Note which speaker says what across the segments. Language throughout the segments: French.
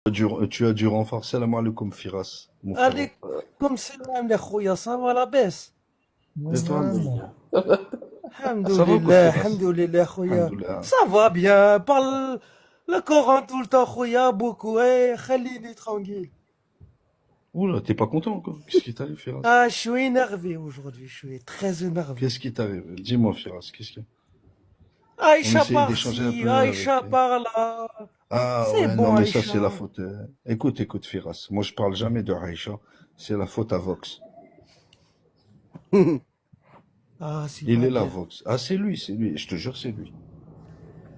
Speaker 1: Tu as dû renforcer la alaikum Firas, mon frérot.
Speaker 2: Allez, comme c'est là, les khouya, ça va la baisse.
Speaker 1: Et toi?
Speaker 3: Alhamdulillah.
Speaker 1: Ça va ou quoi,
Speaker 2: Alhamdoulilah,
Speaker 1: Firas?
Speaker 2: alhamdoulilah, khouya.
Speaker 1: Alhamdoulilah.
Speaker 2: Ça va bien, parle le Coran tout le temps, khouya, beaucoup, khalini tranquille.
Speaker 1: Oula, t'es pas content encore? Qu'est-ce qui t'arrive, Firas?
Speaker 2: Ah, je suis énervé aujourd'hui, je suis très énervé.
Speaker 1: Qu'est-ce qui t'arrive? Dis-moi, Firas, qu'est-ce qu'il y a? On
Speaker 2: Aïcha
Speaker 1: essaye d'échanger un
Speaker 2: par-ci,
Speaker 1: peu avec.
Speaker 2: Aïcha par-là.
Speaker 1: Ah
Speaker 2: C'est
Speaker 1: ouais, non,
Speaker 2: bon,
Speaker 1: mais ça, c'est la
Speaker 2: Aïcha.
Speaker 1: faute. Écoute, Firas. Moi, je parle jamais de Aïcha. C'est la faute à Vox.
Speaker 2: Ah, c'est
Speaker 1: Il
Speaker 2: pas
Speaker 1: est là,
Speaker 2: bien.
Speaker 1: Vox. Ah, c'est lui, c'est lui. Je te jure, c'est lui.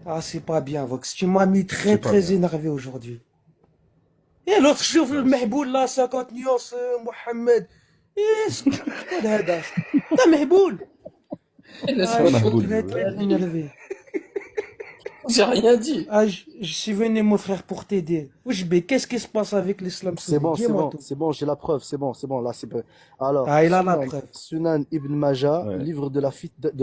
Speaker 2: Ah, c'est pas bien, Vox. Tu m'as mis très,
Speaker 1: C'est pas
Speaker 2: très
Speaker 1: bien.
Speaker 2: énervé aujourd'hui. Et l'autre, je le
Speaker 1: Firas.
Speaker 2: mehboul là, 50 nuances, Mohamed. شكون هذا؟ ده مهبول.
Speaker 1: C'est
Speaker 2: Ah,
Speaker 1: pas
Speaker 2: je suis
Speaker 1: Nahboul, lui,
Speaker 2: très
Speaker 1: ouais.
Speaker 2: très énervé.
Speaker 3: J'ai rien dit.
Speaker 2: Ah, je suis venu mon frère pour t'aider. Wesh, mais qu'est-ce qui se passe avec l'islam
Speaker 4: C'est
Speaker 2: soufis?
Speaker 4: bon, c'est
Speaker 2: Dis-moi
Speaker 4: bon,
Speaker 2: tout.
Speaker 4: c'est bon, j'ai la preuve, c'est bon, là c'est bon. Alors,
Speaker 2: Ah, il a la preuve.
Speaker 4: Sunan Ibn Majah,
Speaker 1: Ouais.
Speaker 4: livre de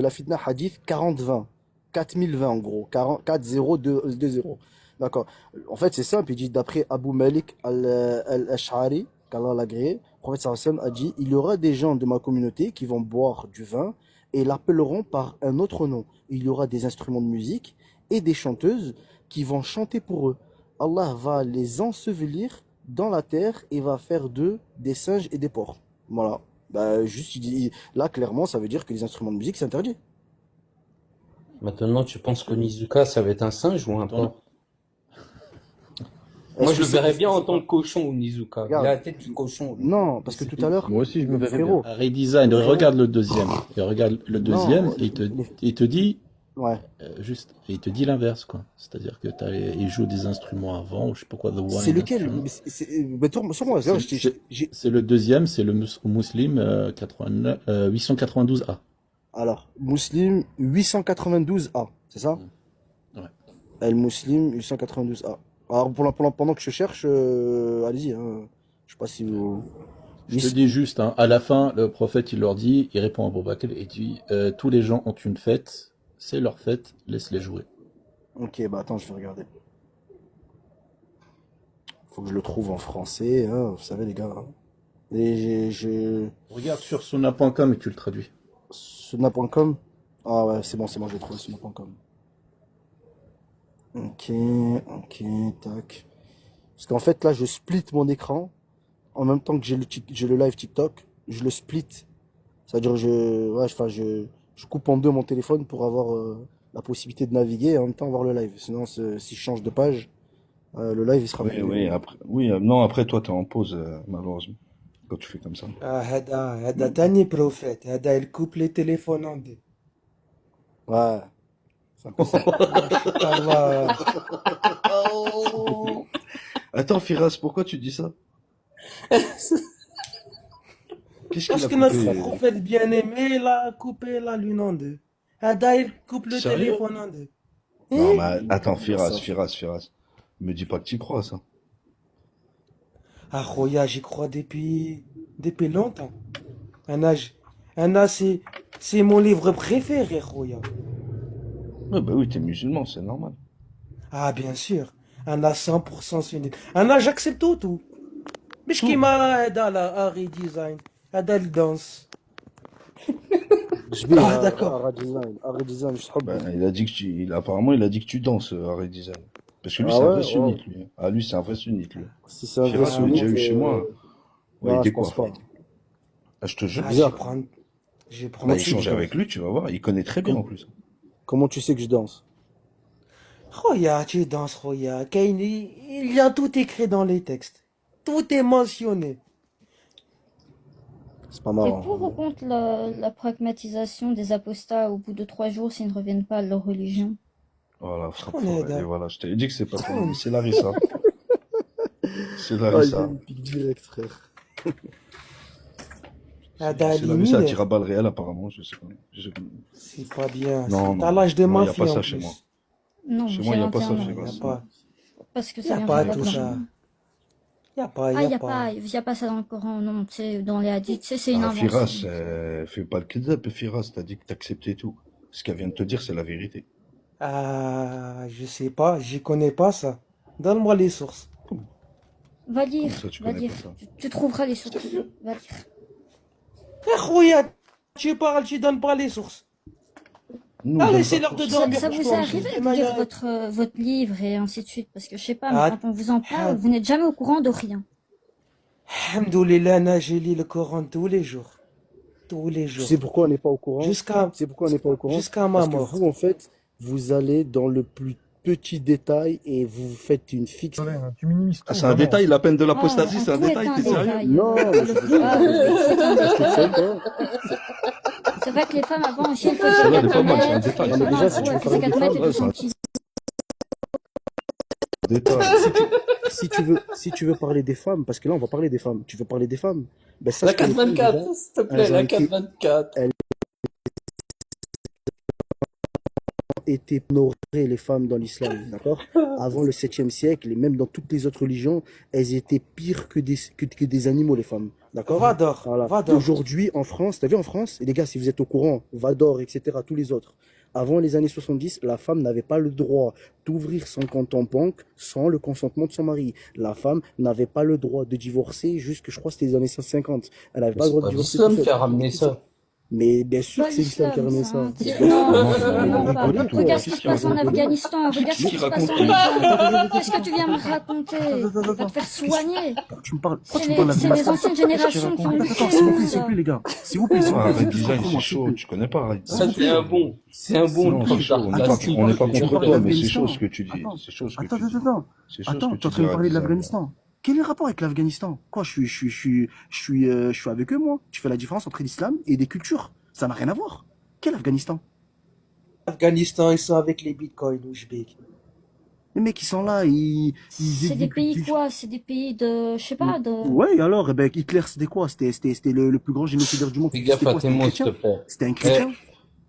Speaker 4: la fitna hadith 40-20. 4020 en gros, 40, 4020. D'accord. En fait, c'est simple, il dit d'après Abu Malik al-Ash'ari, qu'Allah l'a agréé, le prophète sallallahu alayhi wa sallam a dit, il y aura des gens de ma communauté qui vont boire du vin et l'appelleront par un autre nom. Il y aura des instruments de musique et des chanteuses qui vont chanter pour eux. Allah va les ensevelir dans la terre et va faire d'eux des singes et des porcs. Voilà. Bah, juste, là, clairement, ça veut dire que les instruments de musique, c'est interdit.
Speaker 3: Maintenant, tu penses qu'Onizuka, ça va être un singe ou un porc? Moi,
Speaker 4: Est-ce
Speaker 3: je
Speaker 4: que
Speaker 3: le
Speaker 4: c'est-
Speaker 3: verrais bien
Speaker 4: est-ce
Speaker 3: en
Speaker 4: que
Speaker 3: tant
Speaker 4: c'est
Speaker 3: que cochon, Onizuka. Il
Speaker 4: Regarde.
Speaker 3: a la tête du cochon. lui.
Speaker 4: Non, parce que tout à l'heure,
Speaker 1: Moi aussi, je me verrais bien.
Speaker 4: frérot,
Speaker 5: Un redesign,
Speaker 4: frérot,
Speaker 5: regarde le deuxième. Et regarde le deuxième,
Speaker 4: non,
Speaker 5: et il te dit,
Speaker 4: ouais.
Speaker 5: juste, et il te dit l'inverse, quoi. C'est-à-dire que il joue des instruments avant, ou je sais pas quoi, The One
Speaker 4: C'est lequel?
Speaker 5: Instrument.
Speaker 4: Mais sur moi, regarde,
Speaker 5: C'est le deuxième, c'est le Muslim 892A.
Speaker 4: alors, Muslim 892A, c'est ça?
Speaker 5: Ouais.
Speaker 4: El Muslim 892A. Alors, pendant que je cherche, allez-y, hein. Je sais pas si vous...
Speaker 5: Je te dis juste, hein, à la fin, le prophète, il leur dit, il répond à Abu Bakr, et dit, tous les gens ont une fête, c'est leur fête, laisse-les jouer.
Speaker 4: Ok, bah attends, je vais regarder. Faut que je le trouve en français, hein, vous savez les gars. Hein. Et
Speaker 5: Regarde sur sunna.com et tu le traduis.
Speaker 4: Sunna.com. Ah ouais, c'est bon, je l'ai trouvé, Sunna.com. Ok, tac. Parce qu'en fait, là, je split mon écran. En même temps que j'ai le live TikTok, je le split. C'est-à-dire, je coupe en deux mon téléphone pour avoir la possibilité de naviguer et en même temps voir le live. Sinon, si je change de page, le live, il sera
Speaker 1: Oui,
Speaker 4: plus.
Speaker 1: oui, après, oui, non, après, toi, t'es en pause, malheureusement, quand tu fais comme ça.
Speaker 2: Ah, هذا تاني prophète. هذا il coupe les téléphones en deux.
Speaker 4: Ouais. C'est un peu ça.
Speaker 2: Allah.
Speaker 1: Attends, Firas, pourquoi tu dis ça? Qu'est-ce qu'il
Speaker 2: Parce
Speaker 1: a
Speaker 2: que notre
Speaker 1: coupé?
Speaker 2: prophète bien-aimé, il a coupé la lune en deux. هذا il coupe le
Speaker 1: Sérieux?
Speaker 2: téléphone en deux.
Speaker 1: Non,
Speaker 2: Hein?
Speaker 1: mais attends,
Speaker 4: Ça.
Speaker 1: Firas. Me dis pas que tu crois, ça.
Speaker 2: Ah, khoya, j'y crois depuis longtemps. Anna, c'est mon livre préféré, khoya.
Speaker 1: Ouais, bah oui, t'es musulman, c'est normal.
Speaker 2: Ah, bien sûr. Anna 100% sunnite. Anna, j'accepte tout. Mais je kima هذا la redesign. هذا le danse. Ah, d'accord.
Speaker 4: Redesign, je
Speaker 1: Bah, apparemment, il a dit que tu danses, Harry Design. Parce que lui,
Speaker 4: Ah
Speaker 1: c'est un
Speaker 4: ouais,
Speaker 1: vrai
Speaker 4: ouais.
Speaker 1: sunnite, lui. Ah, lui, c'est un vrai sunnite, lui.
Speaker 4: Si c'est un vrai
Speaker 1: Firas, je l'ai déjà eu
Speaker 4: sunnite,
Speaker 1: chez moi. Ouais, il
Speaker 4: non, je
Speaker 1: décoiffe.
Speaker 4: pense pas.
Speaker 1: Ah, je te jure.
Speaker 2: Ah,
Speaker 4: bizarre.
Speaker 2: je vais
Speaker 1: Bah,
Speaker 2: prendre.
Speaker 1: échange avec lui, tu vas voir. Il connaît très bien, en plus.
Speaker 4: Comment tu sais que je danse?
Speaker 2: Khoya, tu danses, khoya. Il y a tout écrit dans les textes. Tout est mentionné.
Speaker 4: C'est pas
Speaker 6: T'es
Speaker 4: marrant.
Speaker 6: pour ou contre la pragmatisation des apostats au bout de 3 jours s'ils ne reviennent pas à leur religion?
Speaker 1: Voilà, frappe
Speaker 2: On est
Speaker 1: fort. Et
Speaker 2: d'accord.
Speaker 1: voilà, je t'ai dit que c'est pas ton ami, c'est Larissa. C'est
Speaker 4: Ah, il
Speaker 1: Larissa.
Speaker 4: me pique direct, frère.
Speaker 2: هذا
Speaker 1: C'est Larissa, elle
Speaker 2: limite.
Speaker 1: tire à balles réelles, apparemment, je sais pas.
Speaker 2: C'est pas bien.
Speaker 1: Non,
Speaker 2: T'as
Speaker 1: non.
Speaker 2: l'âge de
Speaker 1: Non,
Speaker 2: ma
Speaker 1: y a
Speaker 2: fille
Speaker 1: pas ça
Speaker 2: en
Speaker 1: chez
Speaker 2: plus.
Speaker 1: moi.
Speaker 6: Non,
Speaker 1: Chez
Speaker 6: j'ai
Speaker 1: moi, y a pas ça,
Speaker 6: 21 ans.
Speaker 2: Y a
Speaker 1: Firas.
Speaker 2: pas,
Speaker 6: Parce que
Speaker 2: y
Speaker 6: ça
Speaker 2: a
Speaker 6: vient
Speaker 2: pas
Speaker 6: de
Speaker 2: tout
Speaker 6: la
Speaker 2: ça.
Speaker 6: Coran.
Speaker 2: Y a pas,
Speaker 6: Ah,
Speaker 2: y
Speaker 6: il
Speaker 2: a
Speaker 6: n'y
Speaker 2: pas.
Speaker 6: a pas ça dans le Coran, non, c'est dans les hadiths, c'est une
Speaker 1: Ah, Firas,
Speaker 6: invention.
Speaker 1: fais pas le kidnap, Firas, t'as dit que t'acceptais tout. Ce qu'elle vient de te dire, c'est la vérité.
Speaker 2: Ah, je sais pas, j'y connais pas ça. Donne-moi les sources.
Speaker 6: Va lire,
Speaker 1: Comment ça, tu
Speaker 6: va
Speaker 1: connais
Speaker 6: lire.
Speaker 1: pas ça?
Speaker 6: Tu trouveras les sources. Va lire.
Speaker 2: Khoya, tu parles, tu donnes pas les sources.
Speaker 1: Nous, on
Speaker 2: Ah,
Speaker 1: donne
Speaker 2: laissez-leur
Speaker 1: pas
Speaker 2: de
Speaker 1: de
Speaker 6: Ça,
Speaker 2: dormir.
Speaker 6: ça vous est arrivé de lire votre livre et ainsi de suite? Parce que je sais pas, mais
Speaker 2: Ah,
Speaker 6: quand on vous en parle,
Speaker 2: ah.
Speaker 6: vous n'êtes jamais au courant de rien.
Speaker 2: Alhamdoulilah, Anna, je lis le Coran tous les jours. Tous les
Speaker 4: Tu
Speaker 2: jours.
Speaker 4: sais pourquoi on n'est pas au courant?
Speaker 2: Jusqu'à
Speaker 4: Tu sais pourquoi on n'est pas au courant?
Speaker 2: jusqu'à ma
Speaker 4: Parce que
Speaker 2: mort.
Speaker 4: vous, en fait, vous allez dans le plus petit détail et vous faites une fixe.
Speaker 7: Tu minimises
Speaker 1: Ah,
Speaker 7: tout,
Speaker 1: c'est un
Speaker 7: vraiment.
Speaker 1: détail, la peine de
Speaker 6: Ah,
Speaker 1: l'apostasie,
Speaker 6: en
Speaker 1: c'est un
Speaker 6: tout est
Speaker 1: détail,
Speaker 6: un
Speaker 1: t'es sérieux?
Speaker 6: détail.
Speaker 4: Non, mais
Speaker 6: Le
Speaker 4: je-
Speaker 6: football, c'est un
Speaker 4: Parce que tu sais
Speaker 6: détail.
Speaker 4: pas.
Speaker 6: C'est vrai que les femmes avant aussi, elles
Speaker 1: Celle-là,
Speaker 6: faisaient
Speaker 1: elle est pas mal, c'est un
Speaker 6: 4 mètres.
Speaker 1: détail.
Speaker 4: Non, mais déjà, si tu
Speaker 6: Ouais,
Speaker 4: veux
Speaker 6: elles faisaient
Speaker 4: parler
Speaker 6: 4
Speaker 4: des
Speaker 6: mètres et
Speaker 4: femmes,
Speaker 1: ouais,
Speaker 6: puis
Speaker 1: c'est un
Speaker 6: quand ils
Speaker 1: détail.
Speaker 4: si tu veux parler des femmes, parce que là, on va parler des femmes. Tu veux parler des femmes? Ben,
Speaker 3: La
Speaker 4: sache que les femmes, déjà,
Speaker 3: 424, s'il te plaît,
Speaker 4: elles ont
Speaker 3: la
Speaker 4: été,
Speaker 3: 424.
Speaker 4: elles ont été honorées, les femmes, dans l'islam, d'accord? Avant le 7e siècle, et même dans toutes les autres religions, elles étaient pires que des animaux, les femmes, d'accord?
Speaker 2: Vador,
Speaker 4: Voilà.
Speaker 2: Vador.
Speaker 4: Aujourd'hui, en France, t'as vu en France, et les gars, si vous êtes au courant, Vador, etc., tous les autres, avant les années 70, la femme n'avait pas le droit d'ouvrir son compte en banque sans le consentement de son mari. La femme n'avait pas le droit de divorcer jusque, je crois, c'était les années 150. Elle n'avait
Speaker 3: Mais
Speaker 4: pas le
Speaker 3: c'est
Speaker 4: droit de
Speaker 3: pas
Speaker 4: divorcer
Speaker 3: l'islam
Speaker 4: toute
Speaker 3: qui a
Speaker 4: seule.
Speaker 3: ramené ça.
Speaker 4: Mais bien sûr
Speaker 6: Pas
Speaker 4: que c'est l'islam qui a
Speaker 6: l'islam,
Speaker 4: ramené
Speaker 6: ça.
Speaker 4: ça.
Speaker 6: Non,
Speaker 1: Non,
Speaker 6: non,
Speaker 1: non,
Speaker 6: pas.
Speaker 1: pas du tout.
Speaker 6: Regarde ce
Speaker 1: Qu'est-ce
Speaker 6: qui se
Speaker 1: qu'il
Speaker 6: passe en
Speaker 1: raconte?
Speaker 6: Afghanistan. Regarde ce
Speaker 1: Qu'est-ce
Speaker 6: qui
Speaker 1: qu'il
Speaker 6: se passe en
Speaker 1: raconte?
Speaker 6: Iran. Qu'est-ce que tu viens me raconter? Va te faire soigner.
Speaker 4: Tu me parles, pourquoi
Speaker 6: C'est
Speaker 4: tu me parles
Speaker 6: les
Speaker 4: d'Afghanistan?
Speaker 6: anciennes générations qui ont
Speaker 4: Attends,
Speaker 6: lutté,
Speaker 4: s'il vous
Speaker 6: non,
Speaker 4: plaît, s'il vous
Speaker 6: ça.
Speaker 4: plaît, les gars. S'il vous plaît, s'il vous
Speaker 1: Ah,
Speaker 4: plaît.
Speaker 1: Red
Speaker 4: Juste
Speaker 1: Design,
Speaker 4: entre moi,
Speaker 1: c'est
Speaker 4: s'il vous
Speaker 1: chaud,
Speaker 4: plaît.
Speaker 1: tu connais pas Red
Speaker 3: Ça,
Speaker 1: Design.
Speaker 3: c'est un bon. C'est un bon
Speaker 1: Non,
Speaker 3: truc
Speaker 1: c'est chaud.
Speaker 3: d'art
Speaker 1: On n'est pas,
Speaker 3: plastique.
Speaker 1: on n'est pas
Speaker 4: Tu
Speaker 1: contre
Speaker 4: parles
Speaker 1: toi, mais c'est
Speaker 4: d'Afghanistan.
Speaker 1: chaud ce que tu dis.
Speaker 4: Attends,
Speaker 1: C'est chaud ce que
Speaker 4: attends,
Speaker 1: tu dis.
Speaker 4: attends.
Speaker 1: C'est chaud ce
Speaker 4: Attends,
Speaker 1: que
Speaker 4: tu es en
Speaker 1: tu
Speaker 4: train
Speaker 1: dis,
Speaker 4: de
Speaker 1: Red
Speaker 4: parler de
Speaker 1: Design.
Speaker 4: l'Afghanistan. Quel est le rapport avec l'Afghanistan? Quoi, je suis avec eux, moi. Tu fais la différence entre l'islam et des cultures. Ça n'a rien à voir. Quel Afghanistan?
Speaker 2: Afghanistan, ils sont avec les bitcoins, ouzbek.
Speaker 4: Les mecs, ils sont là, ils
Speaker 6: C'est des pays quoi? C'est des pays de, je sais pas, de.
Speaker 4: Ouais, alors, eh ben, Hitler, c'était quoi? C'était le plus grand génocidaire du monde.
Speaker 3: Fais gaffe
Speaker 4: C'était
Speaker 3: à
Speaker 4: quoi?
Speaker 3: tes
Speaker 4: C'était un
Speaker 3: mots, s'il te
Speaker 4: chrétien?
Speaker 3: plaît.
Speaker 4: C'était un chrétien?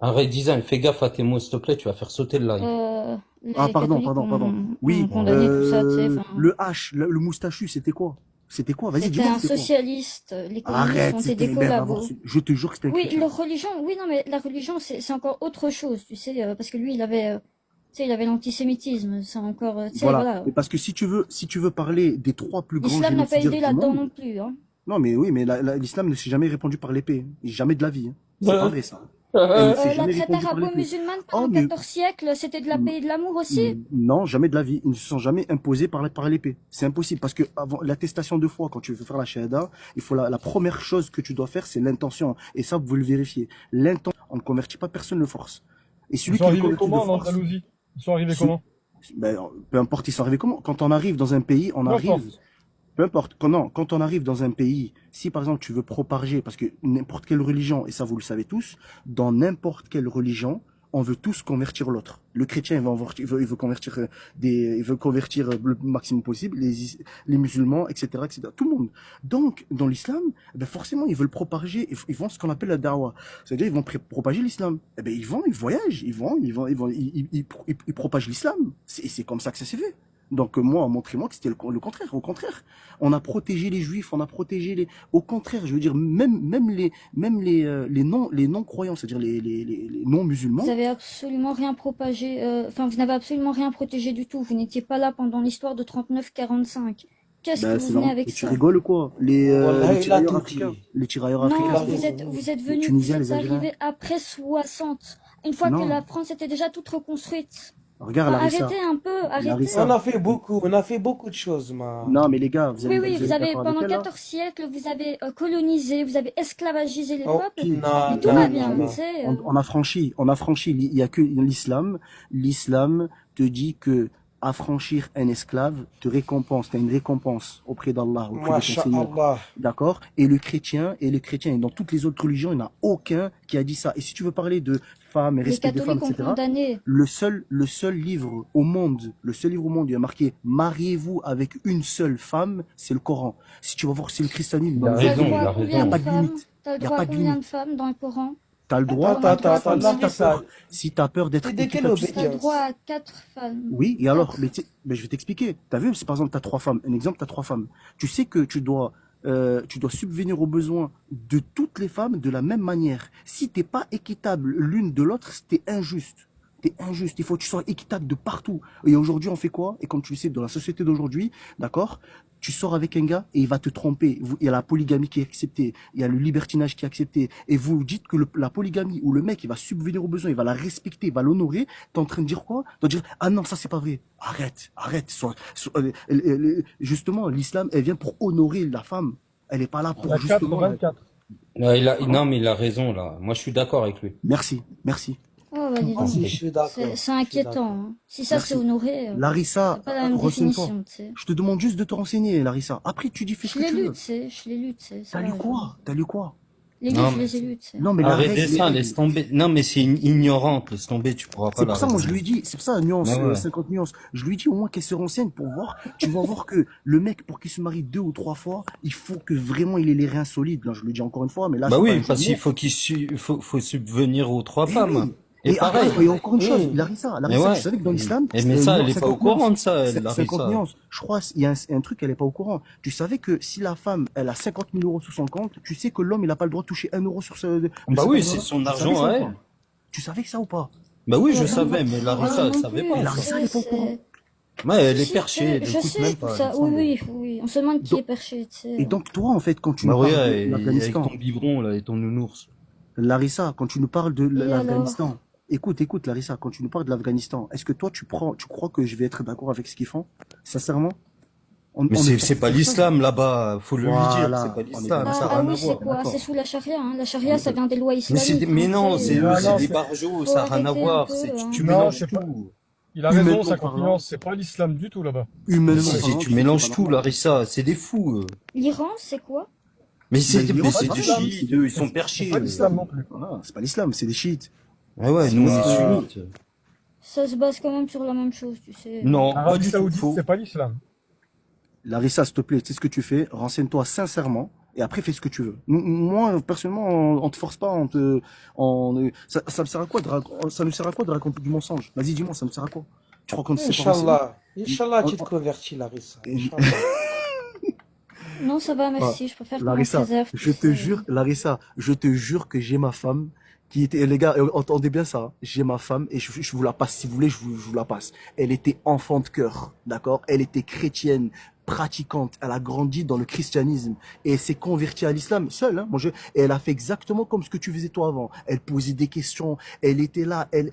Speaker 3: Un Red Design, fais gaffe à tes mots, s'il te plaît, tu vas faire sauter le live.
Speaker 6: Les
Speaker 4: Ah, pardon,
Speaker 6: catholiques
Speaker 4: pardon.
Speaker 6: ont
Speaker 4: Oui,
Speaker 6: condamné tout ça, tu sais. Enfin,
Speaker 4: le H, le moustachu, c'était quoi? C'était quoi? Vas-y,
Speaker 6: c'était
Speaker 4: dis-moi,
Speaker 6: un
Speaker 4: c'était quoi?
Speaker 6: socialiste. Les communistes
Speaker 4: Arrête,
Speaker 6: ont été
Speaker 4: c'était
Speaker 6: des
Speaker 4: une merde à
Speaker 6: collabos.
Speaker 4: voir. Je te jure que c'était un
Speaker 6: Oui,
Speaker 4: chrétien.
Speaker 6: leur religion, oui, non, mais la religion, c'est encore autre chose, tu sais, parce que lui, il avait, tu sais, il avait l'antisémitisme, c'est encore, tu sais,
Speaker 4: Voilà.
Speaker 6: voilà.
Speaker 4: Mais parce que si tu veux parler des 3 plus grands
Speaker 6: L'islam n'a pas
Speaker 4: génocidaires
Speaker 6: aidé
Speaker 4: du
Speaker 6: là-dedans
Speaker 4: monde,
Speaker 6: non plus, hein.
Speaker 4: non, mais oui, mais l'islam ne s'est jamais répandu par l'épée. Jamais de la vie. Hein. C'est
Speaker 3: Ouais.
Speaker 4: pas vrai, ça. Elle ne s'est
Speaker 6: La
Speaker 4: jamais
Speaker 6: traite
Speaker 4: répandue par l'épée.
Speaker 6: arabo-musulmane
Speaker 4: Oh,
Speaker 6: pendant
Speaker 4: mais
Speaker 6: 14 siècles, c'était de la paix et de l'amour aussi.
Speaker 4: Non, jamais de la vie. Ils ne se sont jamais imposés par l'épée. C'est impossible parce que avant l'attestation de foi, quand tu veux faire la shahada, il faut la première chose que tu dois faire, c'est l'intention. Et ça, vous le vérifiez. L'intention, on ne convertit pas, personne ne le force. Et
Speaker 7: Ils
Speaker 4: celui
Speaker 7: sont
Speaker 4: qui le
Speaker 7: arrivés
Speaker 4: convertit de
Speaker 7: comment en
Speaker 4: force,
Speaker 7: Andalousie? Ils sont arrivés
Speaker 4: Ce-
Speaker 7: comment?
Speaker 4: ben, peu importe, ils sont arrivés comment. Quand on arrive dans un pays, on
Speaker 7: Peu
Speaker 4: arrive.
Speaker 7: importe.
Speaker 4: Peu importe. Quand on arrive dans un pays, si par exemple tu veux propager, parce que n'importe quelle religion, et ça vous le savez tous, dans n'importe quelle religion, on veut tous convertir l'autre. Le chrétien, il veut convertir le maximum possible, les musulmans, etc., etc. Tout le monde. Donc, dans l'islam, ben forcément, ils veulent propager, ils font ce qu'on appelle la da'wah. C'est-à-dire, ils vont propager l'islam. Eh ben, ils voyagent, ils propagent l'islam. C'est comme ça que ça s'est fait. Donc moi, montrez-moi que c'était le contraire. Au contraire, on a protégé les juifs, on a protégé les. Au contraire, je veux dire, même les non croyants, c'est-à-dire les non musulmans.
Speaker 6: Vous avez absolument rien propagé, enfin, vous n'avez absolument rien protégé du tout. Vous n'étiez pas là pendant l'histoire de 39-45. Qu'est-ce que
Speaker 4: Ben,
Speaker 6: vous
Speaker 4: c'est
Speaker 6: venez
Speaker 4: normal.
Speaker 6: avec
Speaker 4: Et tu
Speaker 6: ça?
Speaker 4: rigoles ou quoi?
Speaker 2: Wallah, il a
Speaker 4: Les tirailleurs
Speaker 2: tout
Speaker 4: africains.
Speaker 2: dit.
Speaker 4: Les tirailleurs
Speaker 6: Non,
Speaker 4: africains.
Speaker 6: vous êtes venus, vous
Speaker 4: Tunisiens,
Speaker 6: êtes
Speaker 4: les Algériens.
Speaker 6: arrivés après 60. Une fois
Speaker 4: Non.
Speaker 6: que la France était déjà toute reconstruite.
Speaker 4: Regarde
Speaker 6: Enfin,
Speaker 4: Larissa.
Speaker 6: arrêtez un peu, arrêtez.
Speaker 4: Larissa.
Speaker 2: On a fait beaucoup de choses, ma.
Speaker 4: Non, mais les gars, vous
Speaker 6: Oui,
Speaker 4: avez
Speaker 6: vous avez,
Speaker 4: d'accord avec
Speaker 6: pendant
Speaker 4: elle, là
Speaker 6: 14 siècles, vous avez colonisé, vous avez esclavagisé les
Speaker 2: Oh,
Speaker 6: peuples.
Speaker 2: non,
Speaker 6: Mais tout
Speaker 2: non,
Speaker 6: va
Speaker 2: non,
Speaker 6: bien,
Speaker 2: non.
Speaker 6: tu sais.
Speaker 4: on a franchi, il y a que l'islam. L'islam te dit que affranchir un esclave te récompense, t'as une récompense auprès d'Allah, auprès de ton Seigneur.
Speaker 2: Masha'Allah.
Speaker 4: D'accord? Et le chrétien, et dans toutes les autres religions, il n'y en a aucun qui a dit ça. Et si tu veux parler de femmes et
Speaker 6: Les
Speaker 4: respect des femmes,
Speaker 6: catholiques ont
Speaker 4: etc.,
Speaker 6: condamné.
Speaker 4: le seul livre au monde, il y a marqué mariez-vous avec une seule femme, c'est le Coran. Si tu vas voir, c'est le christianisme.
Speaker 3: Il a
Speaker 4: dans le
Speaker 6: T'as le
Speaker 3: raison,
Speaker 6: droit
Speaker 3: il a
Speaker 6: à
Speaker 3: raison.
Speaker 6: combien de
Speaker 4: Pas de
Speaker 6: femmes?
Speaker 4: limite.
Speaker 6: T'as le
Speaker 4: Y a
Speaker 6: droit
Speaker 4: pas
Speaker 6: à
Speaker 4: de
Speaker 6: combien de
Speaker 4: limite.
Speaker 6: femmes dans le Coran?
Speaker 4: T'as le droit,
Speaker 2: Attends,
Speaker 4: si t'as peur d'être
Speaker 2: C'est de quelle
Speaker 4: équitable,
Speaker 6: T'as le droit à 4 femmes.
Speaker 4: oui, et alors,
Speaker 6: Quatre.
Speaker 4: mais je vais t'expliquer. T'as vu, si par exemple t'as 3 femmes, un exemple, t'as 3 femmes. Tu sais que tu dois subvenir aux besoins de toutes les femmes de la même manière. Si t'es pas équitable l'une de l'autre, c'était injuste. T'es injuste. Il faut que tu sois équitable de partout. Et aujourd'hui, on fait quoi? Et comme tu le sais, dans la société d'aujourd'hui, d'accord? Tu sors avec un gars et il va te tromper. Il y a la polygamie qui est acceptée. Il y a le libertinage qui est accepté. Et vous dites que la polygamie où le mec, il va subvenir aux besoins, il va la respecter, il va l'honorer. T'es en train de dire quoi? T'es en train de dire, ah non, ça c'est pas vrai. Arrête. Justement, l'islam, elle vient pour honorer la femme. Elle est pas là pour
Speaker 7: 24,
Speaker 4: justement.
Speaker 7: 24.
Speaker 3: Non, mais il a raison, là. Moi, je suis d'accord avec lui.
Speaker 4: Merci.
Speaker 6: Oh, bah, dis
Speaker 2: Ah,
Speaker 6: donc.
Speaker 2: si, je suis d'accord.
Speaker 6: C'est
Speaker 2: je suis
Speaker 6: inquiétant,
Speaker 2: d'accord.
Speaker 6: hein. Si ça
Speaker 4: Merci.
Speaker 6: c'est honoré,
Speaker 4: Larissa,
Speaker 6: c'est pas la même
Speaker 4: renseigne-toi.
Speaker 6: définition, tu sais.
Speaker 4: Je te demande juste de te renseigner, Larissa. Après, tu dis fais ce
Speaker 6: Je
Speaker 4: que
Speaker 6: l'ai
Speaker 4: tu
Speaker 6: lu,
Speaker 4: veux.
Speaker 6: tu sais, je l'ai lu, tu sais. ça
Speaker 4: T'as
Speaker 6: va,
Speaker 4: lu quoi? T'as lu quoi?
Speaker 6: Les
Speaker 3: Non,
Speaker 6: livres, je
Speaker 3: mais
Speaker 6: les ai lus, tu sais.
Speaker 4: Non, mais la
Speaker 3: Arrêtez
Speaker 4: règle,
Speaker 3: ça, laisse tomber. Non, mais c'est une ignorante, laisse tomber, tu pourras pas
Speaker 4: c'est
Speaker 3: la
Speaker 4: pour ça, moi, je
Speaker 3: raisonner.
Speaker 4: lui ai dit, c'est pour ça, nuance,
Speaker 3: Ouais, ouais.
Speaker 4: 50 nuances. Je lui ai dit au moins qu'elle se renseigne pour voir. Tu vas voir que le mec, pour qu'il se marie 2 ou 3 fois, il faut que vraiment il ait les reins solides. Là, je le dis encore une fois, mais là,
Speaker 3: Bah
Speaker 4: c'est pas un
Speaker 3: oui,
Speaker 4: jeu
Speaker 3: parce
Speaker 4: de
Speaker 3: qu'il
Speaker 4: mots.
Speaker 3: faut faut subvenir aux 3
Speaker 4: Eh
Speaker 3: femmes.
Speaker 4: oui.
Speaker 3: Et
Speaker 4: Et
Speaker 3: pareil.
Speaker 4: attends, et encore une chose,
Speaker 2: Mm.
Speaker 4: Larissa,
Speaker 3: Mais
Speaker 4: tu
Speaker 3: ouais.
Speaker 4: savais que dans l'islam,
Speaker 3: Mais ça, elle est pas
Speaker 4: 50
Speaker 3: au courant
Speaker 4: nuances,
Speaker 3: de ça, elle,
Speaker 4: 50
Speaker 3: Larissa.
Speaker 4: nuances. Je crois, il y a un truc, elle est pas au courant. Tu savais que si la femme, elle a 50 000 euros sur son compte, tu sais que l'homme, il a pas le droit de toucher 1 euro sur ce, de
Speaker 3: Bah
Speaker 4: cet
Speaker 3: oui,
Speaker 4: argent-là.
Speaker 3: c'est son
Speaker 4: Tu savais
Speaker 3: argent
Speaker 4: ça
Speaker 3: à
Speaker 4: ou
Speaker 3: elle.
Speaker 4: pas? Tu savais que ça ou pas?
Speaker 3: Bah oui, je
Speaker 6: Ouais,
Speaker 3: savais, mais Larissa, elle
Speaker 6: non
Speaker 3: savait
Speaker 6: plus,
Speaker 3: pas.
Speaker 4: Larissa, elle est pas au courant.
Speaker 3: Ouais, elle est
Speaker 6: Si,
Speaker 3: perchée, elle
Speaker 6: je
Speaker 3: écoute
Speaker 6: sais
Speaker 3: même
Speaker 6: tout
Speaker 3: pas.
Speaker 6: ça.
Speaker 3: elle
Speaker 6: Oui,
Speaker 3: semble.
Speaker 6: oui. On se demande qui
Speaker 4: Donc-
Speaker 6: est perché, tu sais.
Speaker 4: Et donc, toi, en fait, quand tu nous
Speaker 3: Bah
Speaker 4: parles
Speaker 3: regarde,
Speaker 4: de
Speaker 3: avec
Speaker 4: l'Afghanistan,
Speaker 3: ton biberon, là, et ton nounours.
Speaker 4: Larissa, quand tu nous parles de
Speaker 6: Et
Speaker 4: l'Afghanistan, écoute, Larissa, quand tu nous parles de l'Afghanistan, est-ce que toi, tu crois que je vais être d'accord avec ce qu'ils font? Sincèrement?
Speaker 3: Mais c'est pas l'islam là-bas, faut le lui dire,
Speaker 4: Voilà,
Speaker 3: c'est pas
Speaker 4: on est
Speaker 3: l'islam,
Speaker 4: bien
Speaker 3: ça
Speaker 6: Ah,
Speaker 3: a
Speaker 6: ah
Speaker 3: rien à
Speaker 6: oui, c'est
Speaker 3: voir.
Speaker 6: quoi?
Speaker 4: d'accord.
Speaker 6: C'est sous la charia, hein. La charia, ça vient des lois islamiques.
Speaker 3: Mais non,
Speaker 6: hein,
Speaker 3: c'est
Speaker 7: Ah,
Speaker 3: eux,
Speaker 7: non,
Speaker 3: c'est des
Speaker 7: c'est-
Speaker 3: barjots,
Speaker 6: Faut
Speaker 3: ça a rien à
Speaker 6: arrêter un
Speaker 3: voir,
Speaker 6: peu,
Speaker 3: c'est,
Speaker 6: hein.
Speaker 3: tu
Speaker 7: Non,
Speaker 3: mélanges
Speaker 7: c'est pas-
Speaker 3: tout.
Speaker 7: Il a raison,
Speaker 4: Humainement
Speaker 7: sa
Speaker 4: parlant.
Speaker 7: conclusion, c'est pas l'islam du tout là-bas.
Speaker 4: Humainement
Speaker 3: Si,
Speaker 4: parlant,
Speaker 3: tu
Speaker 4: c'est
Speaker 3: mélanges
Speaker 4: pas
Speaker 3: tout,
Speaker 4: normal.
Speaker 3: Larissa, c'est des fous, eux.
Speaker 6: L'Iran, c'est quoi?
Speaker 3: Mais c'est
Speaker 4: l'Iran,
Speaker 3: mais
Speaker 4: c'est
Speaker 3: c'est
Speaker 4: pas
Speaker 3: du
Speaker 4: l'islam,
Speaker 3: chiite, eux, ils sont perchés.
Speaker 7: C'est pas l'islam non plus.
Speaker 4: Voilà, c'est pas l'islam, c'est des chiites.
Speaker 3: Ouais, ouais, nous, on est
Speaker 4: Euh,
Speaker 3: sunnites.
Speaker 6: Ça se base quand même sur la même chose, tu sais.
Speaker 3: Non, pas
Speaker 7: Arabie
Speaker 3: du tout,
Speaker 7: Saoudite,
Speaker 3: faux.
Speaker 7: c'est pas l'islam.
Speaker 4: Larissa, s'il te plaît, tu sais ce que tu fais, renseigne-toi sincèrement, et après fais ce que tu veux. Moi, personnellement, on te force pas, ça me sert à quoi ça nous sert à quoi de raconter du mensonge? Vas-y, dis-moi, ça me sert à quoi? Tu crois qu'on ne sait pas renseigner?
Speaker 2: Inch'Allah, tu te convertis, Larissa. Inch'Allah.
Speaker 6: Non, ça va, merci. Je préfère qu'on me
Speaker 4: Larissa,
Speaker 6: préserve.
Speaker 4: je te jure, Larissa, je te jure que j'ai ma femme qui était, les gars, entendez bien ça, hein. J'ai ma femme et je vous la passe, si vous voulez, je vous la passe. Elle était enfant de cœur, d'accord? Elle était chrétienne, pratiquante, elle a grandi dans le christianisme et elle s'est convertie à l'islam seule, hein. Et elle a fait exactement comme ce que tu faisais toi avant. Elle posait des questions, elle était là, elle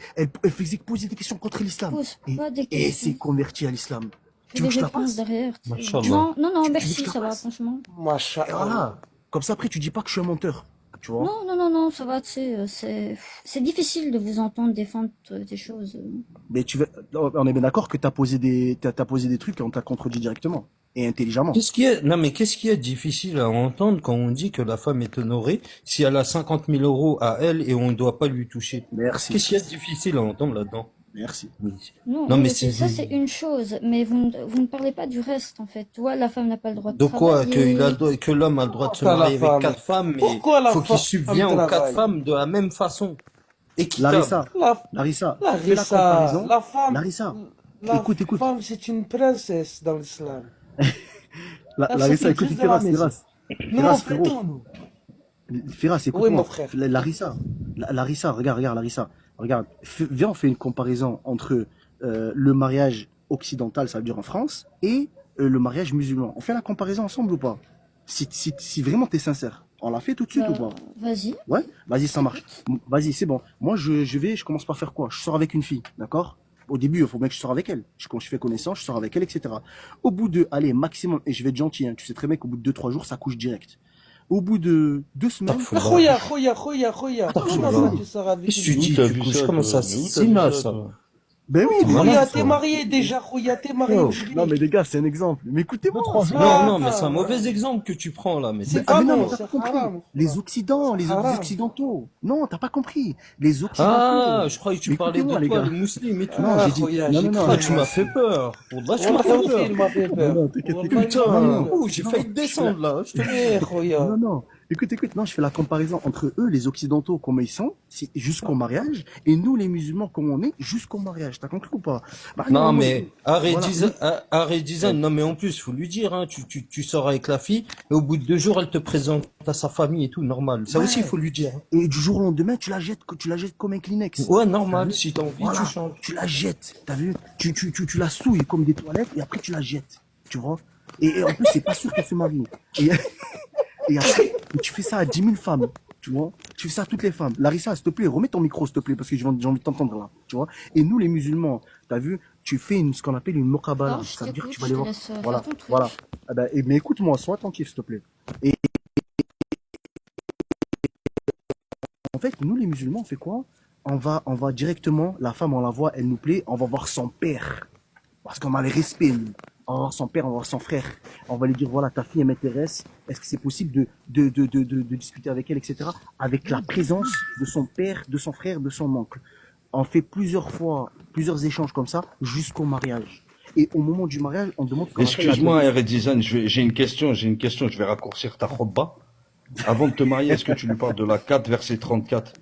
Speaker 4: faisait poser des questions contre l'islam.
Speaker 6: Pose
Speaker 4: Et,
Speaker 6: pas des
Speaker 4: et elle s'est
Speaker 6: questions.
Speaker 4: convertie à l'islam.
Speaker 6: Je
Speaker 4: Tu veux
Speaker 6: vais
Speaker 4: que je la
Speaker 6: répondre
Speaker 4: passe?
Speaker 6: derrière. tu sais.
Speaker 3: Machallah.
Speaker 6: Non, non, non,
Speaker 4: Tu veux que
Speaker 6: merci,
Speaker 4: je te
Speaker 6: ça va,
Speaker 4: passe?
Speaker 6: franchement.
Speaker 4: Et
Speaker 2: Masha'Allah.
Speaker 4: voilà. Comme ça, après, tu dis pas que je suis un menteur. Tu vois?
Speaker 6: Non, non, non, non, ça va, tu sais, c'est difficile de vous entendre défendre des choses.
Speaker 4: Mais on est bien d'accord que t'as posé des trucs et on t'a contredit directement. Et intelligemment.
Speaker 3: Qu'est-ce qu'il y a de difficile à entendre quand on dit que la femme est honorée si elle a 50 000 euros à elle et on ne doit pas lui toucher?
Speaker 4: Merci.
Speaker 3: Qu'est-ce qu'il y a de difficile à entendre là-dedans?
Speaker 4: Merci.
Speaker 6: Non,
Speaker 3: Non,
Speaker 6: oui,
Speaker 3: mais
Speaker 6: ok,
Speaker 3: c'est-
Speaker 6: ça c'est une chose, mais vous ne parlez pas du reste en fait. Tu vois, la femme n'a pas le droit de
Speaker 3: De quoi?
Speaker 6: travailler.
Speaker 3: Que l'homme a le droit de se
Speaker 2: Pourquoi la
Speaker 3: marier avec
Speaker 2: femme?
Speaker 3: 4 femmes, mais
Speaker 2: Pourquoi la
Speaker 3: faut qu'il
Speaker 2: femme
Speaker 3: subvienne aux 4
Speaker 2: travaille?
Speaker 3: femmes de la même façon. Équitable.
Speaker 4: Larissa, fais la
Speaker 2: Larissa,
Speaker 4: comparaison.
Speaker 2: la femme,
Speaker 4: Larissa,
Speaker 2: la
Speaker 4: écoute.
Speaker 2: femme, c'est une princesse dans l'islam.
Speaker 4: Larissa,
Speaker 2: c'est
Speaker 4: écoute,
Speaker 2: juste de la maison. Nous, on fait
Speaker 4: frérot.
Speaker 2: tout, nous.
Speaker 4: Firas,
Speaker 2: Oui,
Speaker 4: écoute-moi.
Speaker 2: mon frère.
Speaker 4: Larissa, regarde, Larissa. Regarde, viens, on fait une comparaison entre le mariage occidental, ça veut dire en France, et le mariage musulman. On fait la comparaison ensemble ou pas? Si vraiment t'es sincère. On l'a fait tout de suite ou pas?
Speaker 6: Vas-y.
Speaker 4: Ouais? Vas-y, ça marche. Vas-y, c'est bon. Moi, je commence par faire quoi? Je sors avec une fille, d'accord? Au début, il faut bien que je sors avec elle. Quand je fais connaissance, je sors avec elle, etc. Au bout de, allez, maximum, et je vais être gentil, hein, tu sais très bien qu'au bout de 2-3 jours, ça couche direct. Au bout de 2 semaines,
Speaker 3: Faut
Speaker 2: Mais
Speaker 3: voir.
Speaker 2: Khoya. Comment ça, tu sors avec
Speaker 3: Qu'est-ce que tu
Speaker 2: une
Speaker 3: dis?
Speaker 1: Où t'as
Speaker 3: Tu
Speaker 1: vu
Speaker 3: couches
Speaker 1: ça,
Speaker 3: comment
Speaker 1: toi?
Speaker 3: ça?
Speaker 1: Mais où t'as
Speaker 3: C'est
Speaker 1: vu
Speaker 3: là,
Speaker 1: ça,
Speaker 3: ça.
Speaker 1: toi?
Speaker 4: ben oui,
Speaker 3: Voilà,
Speaker 2: Khoya,
Speaker 3: ça.
Speaker 2: t'es marié déjà, Khoya, t'es marié.
Speaker 4: Oh, non, mais les gars, c'est un exemple. Mais écoutez-moi.
Speaker 7: 2-3 jours.
Speaker 3: Non, non, mais c'est un mauvais exemple que tu prends là. Mais
Speaker 2: C'est
Speaker 4: Ah,
Speaker 2: pas
Speaker 4: mais non,
Speaker 2: bon,
Speaker 4: mais t'as
Speaker 2: c'est
Speaker 4: pas compris.
Speaker 2: haram.
Speaker 4: Les Occidents, les
Speaker 2: Haram.
Speaker 4: Occidentaux. Non, t'as pas compris. Les Occidentaux.
Speaker 3: Ah, je croyais que tu parlais
Speaker 4: Écoutez-moi,
Speaker 3: de
Speaker 4: les
Speaker 3: toi,
Speaker 4: gars.
Speaker 3: les musulmans et tout.
Speaker 4: Non, j'ai dit.
Speaker 2: Khoya,
Speaker 4: Non,
Speaker 2: j'ai
Speaker 4: non,
Speaker 3: Ah,
Speaker 2: cru.
Speaker 3: tu m'as fait peur. Pour de vrai, tu m'as
Speaker 2: Wallahi,
Speaker 3: fait peur.
Speaker 2: il m'a fait peur.
Speaker 4: Non, non, t'inquiète,
Speaker 2: Wallahi,
Speaker 4: t'inquiète.
Speaker 2: il m'a fait
Speaker 4: Non,
Speaker 2: peur.
Speaker 3: Oh, j'ai failli te descendre là. Je te
Speaker 2: Eh, Khoya.
Speaker 4: Non, non. Écoute, non, je fais la comparaison entre eux, les Occidentaux, comment ils sont, jusqu'au mariage, et nous, les musulmans, comment on est, jusqu'au mariage. T'as compris ou pas? Bah,
Speaker 3: Non,
Speaker 4: non, moi,
Speaker 3: mais arrête
Speaker 4: voilà.
Speaker 3: design, arrête design. Non, mais en plus, faut lui dire, hein, tu sors avec la fille, et au bout de 2 jours, elle te présente à sa famille et tout, normal. Ça aussi, il
Speaker 4: Ouais.
Speaker 3: faut lui dire, hein.
Speaker 4: Et du jour au lendemain, tu la jettes comme un Kleenex.
Speaker 3: Ouais,
Speaker 4: T'as
Speaker 3: normal.
Speaker 4: vu?
Speaker 3: Si t'as envie, tu
Speaker 4: Voilà.
Speaker 3: changes.
Speaker 4: Tu la jettes. T'as vu? Tu la souilles comme des toilettes et après tu la jettes. Tu vois? Et en plus, c'est pas sûr qu'elle se marie. Et, et après, tu fais ça à 10 000 femmes. Tu vois? Tu fais ça à toutes les femmes. Larissa, s'il te plaît, remets ton micro, s'il te plaît, parce que j'ai envie de t'entendre là. Tu vois? Et nous, les musulmans, t'as vu? Tu fais ce qu'on appelle une muqabala.
Speaker 6: Alors, je
Speaker 4: Ça veut dire que
Speaker 6: t'écoute,
Speaker 4: tu vas
Speaker 6: je
Speaker 4: aller
Speaker 6: te
Speaker 4: voir.
Speaker 6: laisse faire
Speaker 4: Voilà.
Speaker 6: ton truc.
Speaker 4: Voilà. Ah ben, mais écoute-moi, sois attentif, s'il te plaît. Et en fait, nous, les musulmans, on fait quoi? On va directement, la femme, on la voit, elle nous plaît, on va voir son père. Parce qu'on a le respect, nous. On va voir son père, on va voir son frère. On va lui dire, voilà, ta fille, elle m'intéresse. Est-ce que c'est possible de discuter avec elle, etc. Avec la présence de son père, de son frère, de son oncle. On fait plusieurs fois, plusieurs échanges comme ça, jusqu'au mariage. Et au moment du mariage, on demande ce qu'on appelle la
Speaker 1: Excuse-moi,
Speaker 4: dot.
Speaker 1: Eredizan, j'ai une question, je vais raccourcir ta khutba. Avant de te marier, est-ce que tu lui parles de la 4, verset 34?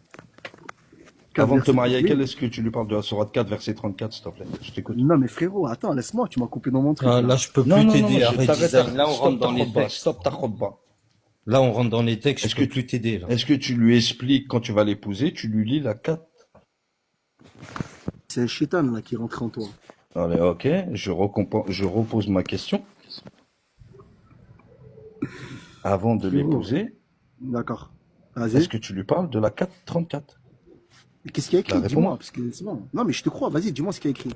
Speaker 1: Avant de te marier avec elle, est-ce que tu lui parles de la sourate 4, verset 34, s'il te plaît? Je t'écoute.
Speaker 4: Non, mais frérot, attends, laisse-moi, tu m'as coupé dans mon truc,
Speaker 3: Ah,
Speaker 4: là.
Speaker 3: là, je peux
Speaker 1: Non,
Speaker 3: plus
Speaker 1: non, non,
Speaker 3: t'aider,
Speaker 1: je
Speaker 3: arrête
Speaker 1: t'arrête,
Speaker 3: design. Là, on
Speaker 1: stop
Speaker 3: rentre
Speaker 1: ta
Speaker 3: dans les
Speaker 1: khutba,
Speaker 3: textes.
Speaker 1: stop ta khutba.
Speaker 3: Là, on rentre dans les textes, je
Speaker 1: Est-ce
Speaker 3: peux
Speaker 1: que,
Speaker 3: plus t'aider, là.
Speaker 1: est-ce que tu lui expliques quand tu vas l'épouser, tu lui lis la 4?
Speaker 4: C'est un chétan, là, qui rentre en toi.
Speaker 1: Allez, ok, je repose ma question. Avant de
Speaker 4: Frérot.
Speaker 1: l'épouser,
Speaker 4: D'accord.
Speaker 1: est-ce
Speaker 4: Vas-y.
Speaker 1: que tu lui parles de la 4, 34?
Speaker 4: Qu'est-ce qu'il y a écrit?
Speaker 1: Bah,
Speaker 4: Dis-moi,
Speaker 1: réponds-moi.
Speaker 4: parce que c'est bon. Non, mais je te crois, vas-y, dis-moi ce qu'il y a écrit.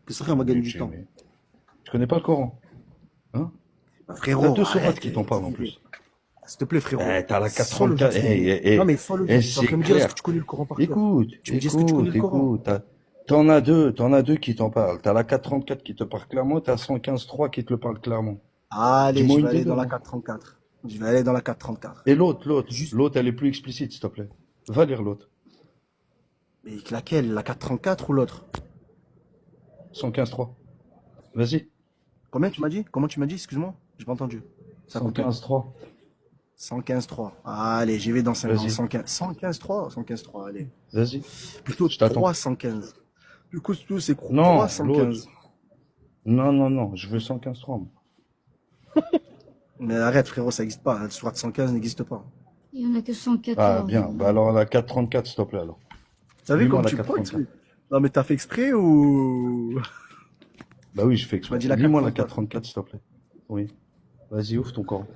Speaker 4: Que ça, on va gagner du temps.
Speaker 1: Tu connais pas le Coran? Hein?
Speaker 4: Bah,
Speaker 1: T'as
Speaker 4: frérot,
Speaker 1: 2 sourates
Speaker 4: arrête.
Speaker 1: qui t'en parlent en plus.
Speaker 4: S'il te plaît, frérot.
Speaker 1: T'as la
Speaker 4: Sans le
Speaker 1: 434.
Speaker 4: jeu, non, mais sans le jeu. Tu es en
Speaker 1: C'est
Speaker 4: train de me dire, est-ce
Speaker 1: clair.
Speaker 4: que tu connais le Coran par cœur?
Speaker 1: Écoute,
Speaker 4: Tu me dis, est-ce que tu connais le Coran?
Speaker 1: écoute. T'en as deux qui t'en parlent. T'as la 434 qui te parle clairement, t'as 115.3 qui te le parle clairement.
Speaker 4: Allez,
Speaker 1: Dis-moi
Speaker 4: je
Speaker 1: une
Speaker 4: vais
Speaker 1: des
Speaker 4: aller
Speaker 1: deux,
Speaker 4: dans la
Speaker 1: hein.
Speaker 4: 434. Je vais aller dans la 434.
Speaker 1: Et l'autre,
Speaker 4: Juste.
Speaker 1: elle est plus explicite, s'il te plaît. Va lire l'autre.
Speaker 4: Mais laquelle? La 434 ou l'autre?
Speaker 1: 115.3. Vas-y.
Speaker 4: Combien tu m'as dit? Comment tu m'as dit? Excuse-moi, j'ai pas entendu. Ça a coupé.
Speaker 1: 115.3.
Speaker 4: 115.3. Allez, j'y vais dans 50.
Speaker 1: Vas-y.
Speaker 4: 115.3, 115.3, allez.
Speaker 1: Vas-y.
Speaker 4: Plutôt
Speaker 1: Je t'attends.
Speaker 4: 315. Du coup, c'est
Speaker 1: Non,
Speaker 4: 315.
Speaker 1: Non, je veux 115.3, moi.
Speaker 4: Mais arrête, frérot, ça n'existe pas. La sourate 115 n'existe pas.
Speaker 6: Il y en a que 114.
Speaker 1: Ah, bien. Bah alors la 434, s'il te plaît, alors.
Speaker 4: T'as vu
Speaker 1: Lis-moi
Speaker 4: comme
Speaker 1: la
Speaker 4: tu pointes?
Speaker 1: 434.
Speaker 4: Non, mais t'as fait exprès ou.
Speaker 1: Bah oui, je fais
Speaker 4: Tu m'as
Speaker 1: exprès.
Speaker 4: dit la
Speaker 1: Lis-moi la
Speaker 4: 434.
Speaker 1: 434, s'il te plaît. Oui. Vas-y, ouvre ton Coran.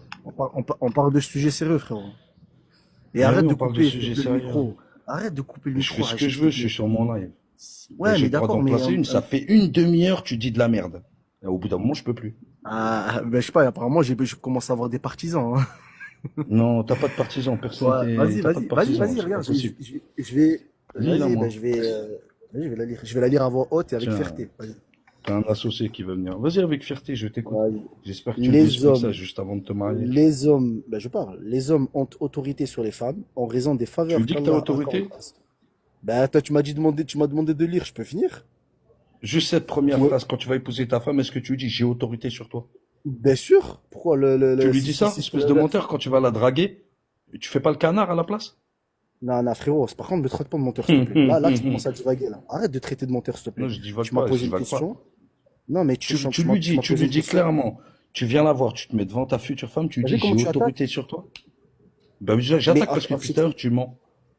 Speaker 4: On parle de sujets sérieux, frérot. Et
Speaker 1: Mais
Speaker 4: arrête
Speaker 1: oui,
Speaker 4: de
Speaker 1: on parle de
Speaker 4: couper
Speaker 1: sujets
Speaker 4: le
Speaker 1: sérieux.
Speaker 4: micro. Arrête de couper le
Speaker 1: Je
Speaker 4: micro.
Speaker 1: fais ce que je veux, je suis sur mon live.
Speaker 4: Ouais,
Speaker 1: J'ai
Speaker 4: mais
Speaker 1: le droit
Speaker 4: d'accord,
Speaker 1: d'en
Speaker 4: mais.
Speaker 1: placer une, ça fait une demi-heure, tu dis de la merde. Et au bout d'un moment, je peux plus.
Speaker 4: Ah, ben, je sais pas, apparemment, je commence à avoir des partisans. Hein.
Speaker 1: Non, t'as pas de partisans, personne.
Speaker 4: Ouais, vas-y,
Speaker 1: T'as pas de partisans, c'est
Speaker 4: regarde.
Speaker 1: pas possible.
Speaker 4: Je vais.
Speaker 1: Lis-la,
Speaker 4: Vas-y,
Speaker 1: moi.
Speaker 4: ben, je vais la lire. Je vais la lire à voix haute et avec
Speaker 1: Tiens.
Speaker 4: fierté. Vas-y.
Speaker 1: T'as un associé qui va venir. Vas-y avec fierté, je t'écoute.
Speaker 4: Vas-y.
Speaker 1: J'espère que tu
Speaker 4: Les
Speaker 1: lui expliques ça
Speaker 4: hommes.
Speaker 1: juste avant de te marier.
Speaker 4: Les hommes, ben je parle, les hommes ont autorité sur les femmes en raison des faveurs
Speaker 1: Tu me dis que t'as
Speaker 4: qu'Allah
Speaker 1: autorité?
Speaker 4: accorde. Ben, toi, tu m'as demandé de lire, je peux finir?
Speaker 1: Juste cette première
Speaker 4: Ouais.
Speaker 1: phrase, quand tu vas épouser ta femme, est-ce que tu lui dis j'ai autorité sur toi?
Speaker 4: Bien sûr. Pourquoi
Speaker 1: Tu lui dis ça, espèce de menteur, quand tu vas la draguer? Tu fais pas le canard à la place?
Speaker 4: Non, frérot, par contre, ne me traite pas de menteur, s'il te plaît. Là, tu commences à divaguer, là. Arrête de traiter de menteur, s'il te plaît.
Speaker 1: Non, je divague
Speaker 4: Tu m'as
Speaker 1: pas, je
Speaker 4: posé une
Speaker 1: divague pas.
Speaker 4: question. Non, mais
Speaker 1: Tu
Speaker 4: m'as
Speaker 1: lui
Speaker 4: posé
Speaker 1: dis
Speaker 4: une question.
Speaker 1: clairement, tu viens la voir, tu te mets devant ta future femme, tu lui
Speaker 4: T'as vu
Speaker 1: dis
Speaker 4: comment
Speaker 1: j'ai
Speaker 4: tu
Speaker 1: autorité sur toi? Bah,
Speaker 4: Mais,
Speaker 1: j'attaque parce que
Speaker 4: ah,
Speaker 1: depuis tout à l'heure, tu mens.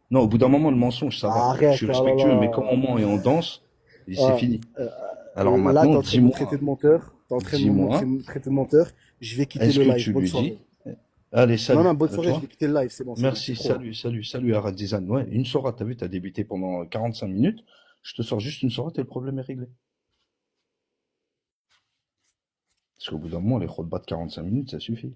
Speaker 1: Non, au bout d'un moment, le mensonge, ça va.
Speaker 4: Arrête,
Speaker 1: Je suis
Speaker 4: là, là,
Speaker 1: respectueux,
Speaker 4: là.
Speaker 1: mais quand on ment et on danse, et c'est
Speaker 4: Ah,
Speaker 1: fini.
Speaker 4: euh,
Speaker 1: Alors
Speaker 4: là, t'es
Speaker 1: maintenant,
Speaker 4: en train de me
Speaker 1: dis-moi,
Speaker 4: traiter de menteur. T'es en train de
Speaker 1: dis-moi,
Speaker 4: me traiter de menteur. Je vais quitter
Speaker 1: est-ce
Speaker 4: le
Speaker 1: que
Speaker 4: live.
Speaker 1: tu
Speaker 4: Bonne
Speaker 1: lui
Speaker 4: soirée.
Speaker 1: dis, allez, salut,
Speaker 4: Non, bonne
Speaker 1: à
Speaker 4: soirée, je
Speaker 1: toi.
Speaker 4: vais quitter le live, c'est bon.
Speaker 1: Merci,
Speaker 4: C'est trop.
Speaker 1: salut, Arad Dizan. Ouais, une soirée, t'as vu, t'as débuté pendant 45 minutes. Je te sors juste une soirée et le problème est réglé. Parce qu'au bout d'un moment, les khutbahs de 45 minutes, ça suffit.